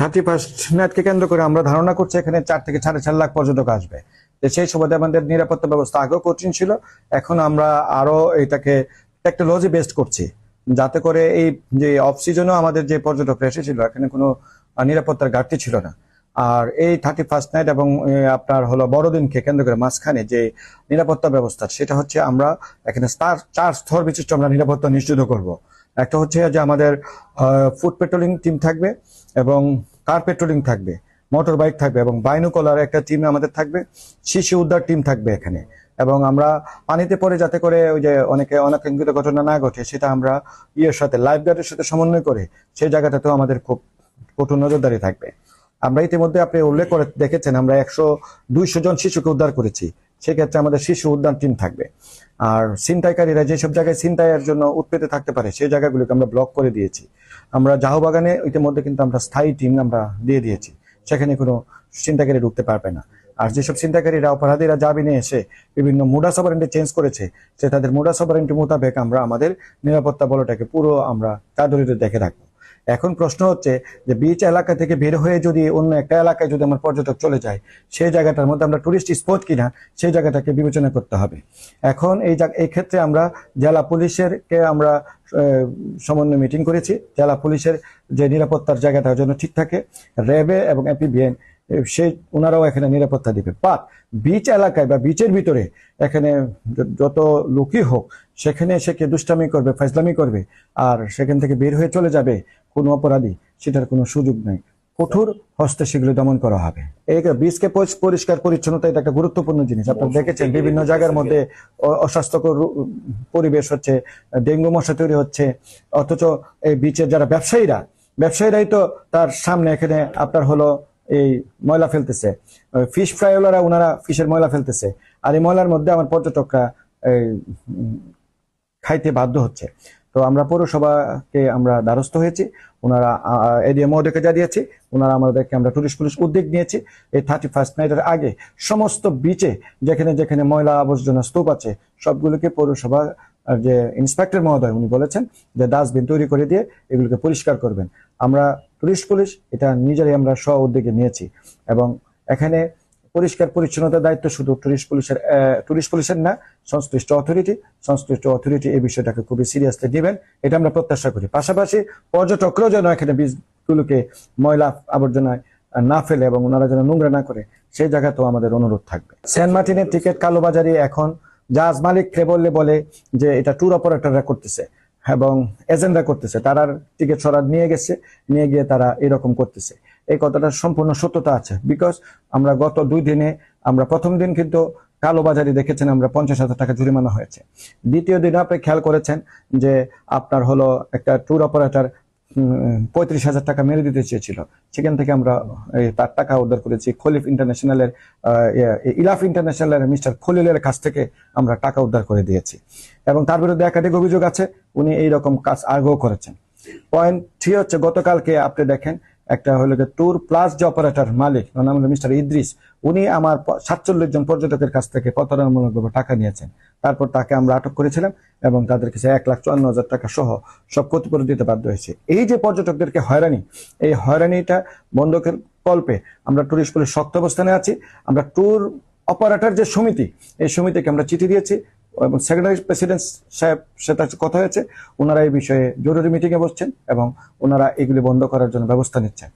31 নাইটকে কেন্দ্র করে আমরা ধারণা করছি এখানে 4 থেকে 4.5 লাখ পর্যটক আসবে। তো সেই সুবাদে আমাদের নিরাপত্তা ব্যবস্থা আগেও কঠিন ছিল, এখন আমরা আরো এটাকে টেকনোলজি বেসড করছি, যাতে করে এই যে অফ সিজনেও আমাদের যে পর্যটকরা এসেছিল এখানে কোনো নিরাপত্তার ঘাটতি ছিল না। আর এই 31 নাইট এবং আপনার হলো বড়দিনকে কেন্দ্র করে মাঝখানে যে নিরাপত্তা ব্যবস্থা, সেটা হচ্ছে আমরা এখানে 4 স্তর বিশিষ্ট আমরা নিরাপত্তা নিশ্চিত করব। একটা হচ্ছে যে আমাদের ফুড পেট্রোলিং টিম থাকবে এবং কার পেট্রোলিং থাকবে, মোটর বাইক থাকবে এবং বাইনোকুলার একটা টিম আমাদের থাকবে, শিশু উদ্ধার টিম থাকবে এখানে। এবং আমরা পানিতে পড়ে যাতে করে ওই যে অনেকে অনাকাঙ্ক্ষিত ঘটনা না ঘটে, সেটা আমরা সাথে লাইফ গার্ডের সাথে সমন্বয় করে সেই জায়গাটাতেও আমাদের খুব কঠোর নজরদারি থাকবে। আমরা ইতিমধ্যে আপনি উল্লেখ করে দেখেছেন আমরা 200 জন শিশুকে উদ্ধার করেছি, সেক্ষেত্রে আমাদের শিশু উদ্ধার টিম থাকবে। আর ছিনতাইকারীরা যেসব জায়গায় ছিনতাইয়ের জন্য উৎপেতে থাকতে পারে সেই জায়গাগুলোকে আমরা ব্লক করে দিয়েছি। আমরা জাহবাগানে ইতিমধ্যে কিন্তু আমরা স্থায়ী টিম আমরা দিয়ে দিয়েছি, সেখানে কোনো ছিনতাইকারী ঢুকতে পারবে না। আর যেসব ছিনতাইকারীরা অপরাধীরা জামিনে এসে বিভিন্ন মোডাস অপারেন্ডি চেঞ্জ করেছে, সে তাদের মোডাস অপারেন্ডি মোতাবেক আমরা আমাদের নিরাপত্তা বলটাকে পুরো আমরা চাদরিতে দেখে রাখবো। এখন প্রশ্ন হচ্ছে যে বিচ এলাকা থেকে বের হয়ে যদি অন্য একটা এলাকায় যদি আমার পর্যটক চলে যায়, সেই জায়গাটার মধ্যে আমরা টুরিস্ট স্পট কিনা সেই জায়গাটাকে বিবেচনা করতে হবে। এখন এই ক্ষেত্রে আমরা জেলা পুলিশের কে আমরা সমন্বয় মিটিং করেছি। জেলা পুলিশের যে নিরাপত্তার জায়গাটা যেন ঠিক থাকে, র্যাবে এবং এপিবিএন সেই ওনারাও এখানে নিরাপত্তা দিবে। বাট বিচ এলাকায় বা বিচের ভিতরে এখানে যত লোকই হোক, সেখানে সে কে দুষ্টামি করবে, ফাজলামি করবে আর সেখান থেকে বের হয়ে চলে যাবে কোনো অপরাধী, সেটার কোনো সুযোগ নেই। কঠোর হস্তে সেগুলো দমন করা হবে। এই বীজকে পরিষ্কার পরিচ্ছন্নতা এটা একটা গুরুত্বপূর্ণ জিনিস। আপনারা দেখেছেন বিভিন্ন জায়গার মধ্যে অস্বাস্থ্যকর পরিবেশ হচ্ছে, ডেঙ্গু মশা তৈরি হচ্ছে, অথচ এই বিচের যারা ব্যবসায়ীরাই তো তার সামনে এখানে আপনার হলো এই ময়লা ফেলতেছে, ফিশ ফ্রাইওয়ালারা ওনারা ফিশের ময়লা ফেলতেছে, আর এই ময়লার মধ্যে আমার পর্যটকরা খাইতে বাধ্য হচ্ছে। তো আমরা পৌরসভাকে আমরা দ্বারস্থ হয়েছি, ওনারা এডিএম মহোদয়কে জানিয়েছি, ওনারা আমাদেরকে আমরা টুরিস্ট পুলিশ উদ্যোগ নিয়েছি এই 31 নাইটের আগে সমস্ত বিচে যেখানে যেখানে ময়লা আবর্জনা স্তূপ আছে সবগুলোকে পৌরসভা যে ইন্সপেক্টর মহোদয় উনি বলেছেন যে ডাস্টবিন তৈরি করে দিয়ে এগুলোকে পরিষ্কার করবেন। আমরা টুরিস্ট পুলিশ এটা নিজেরাই আমরা স্ব উদ্যোগে নিয়েছি এবং এখানে পরিষ্কার পরিচ্ছন্নতার দায়িত্ব শুধু টুরিস্ট পুলিশের না, সংশ্লিষ্ট অথরিটি এই বিষয়টাকে খুবই সিরিয়াসলি নেবেন, এটা আমরা প্রত্যাশা করি। পাশাপাশি পর্যটকরাও যেন এখানে বীজগুলোকে ময়লা আবর্জনায় না ফেলে এবং ওনারা যেন নোংরা না করে সেই জায়গাতেও আমাদের অনুরোধ থাকবে। সেন্ট মার্টিনের টিকিট কালোবাজারি এখন জাহাজ মালিক বলে যে এটা ট্যুর অপারেটররা করতেছে এবং এজেন্টরা করতেছে, তারা টিকিট সরাদ নিয়ে গিয়ে তারা এরকম করতেছে। এই কথাটা সম্পূর্ণ সত্যতা আছে, বিকজ আমরা গত 2 দিনে আমরা প্রথম দিন কিন্তু কালোবাজারি দেখেছেন আমরা 50,000 টাকা জরিমানা হয়েছে। দ্বিতীয় দিনে আপনি খেয়াল করেছেন যে আপনার হলো একটা ট্যুর অপারেটর 35,000 টাকা মেরে দিতে চেয়েছিল, সেখান থেকে আমরা তার টাকা উদ্ধার করেছি। ইলাফ ইন্টারন্যাশনালের মিস্টার খলিলের কাছ থেকে আমরা টাকা উদ্ধার করে দিয়েছি এবং তার বিরুদ্ধে একাধিক অভিযোগ আছে, উনি এইরকম কাজ আগেও করেছেন। পয়েন্ট 3 হচ্ছে গতকালকে আপনি দেখেন একটা হলো ট্যুর প্লাস যে অপারেটর মালিক নাম হলো মিস্টার ইদ্রিস, উনি আমার 47 জন পর্যটকের কাছ থেকে প্রতারণামূলকভাবে টাকা নিয়েছেন। তারপর তাকে আমরা আটক করেছিলাম এবং তাদের কাছে 1,54,000 টাকা সহ সব ক্ষতিপূরণ দিতে বাধ্য হয়েছে। এই যে পর্যটকদেরকে হয়রানি, এই হয়রানিটা বন্ধকের কল্পে আমরা টুরিস্ট পুলিশ শক্ত অবস্থানে আছি। আমরা ট্যুর অপারেটর যে সমিতি, এই সমিতিকে আমরা চিঠি দিয়েছি এবং সেক্রেটারি প্রেসিডেন্ট সাহেব সাথে কথা হয়েছে, ওনারা এই বিষয়ে জরুরি মিটিং এ বসছেন এবং ওনারা এগুলি বন্ধ করার জন্য ব্যবস্থা নিচ্ছেন।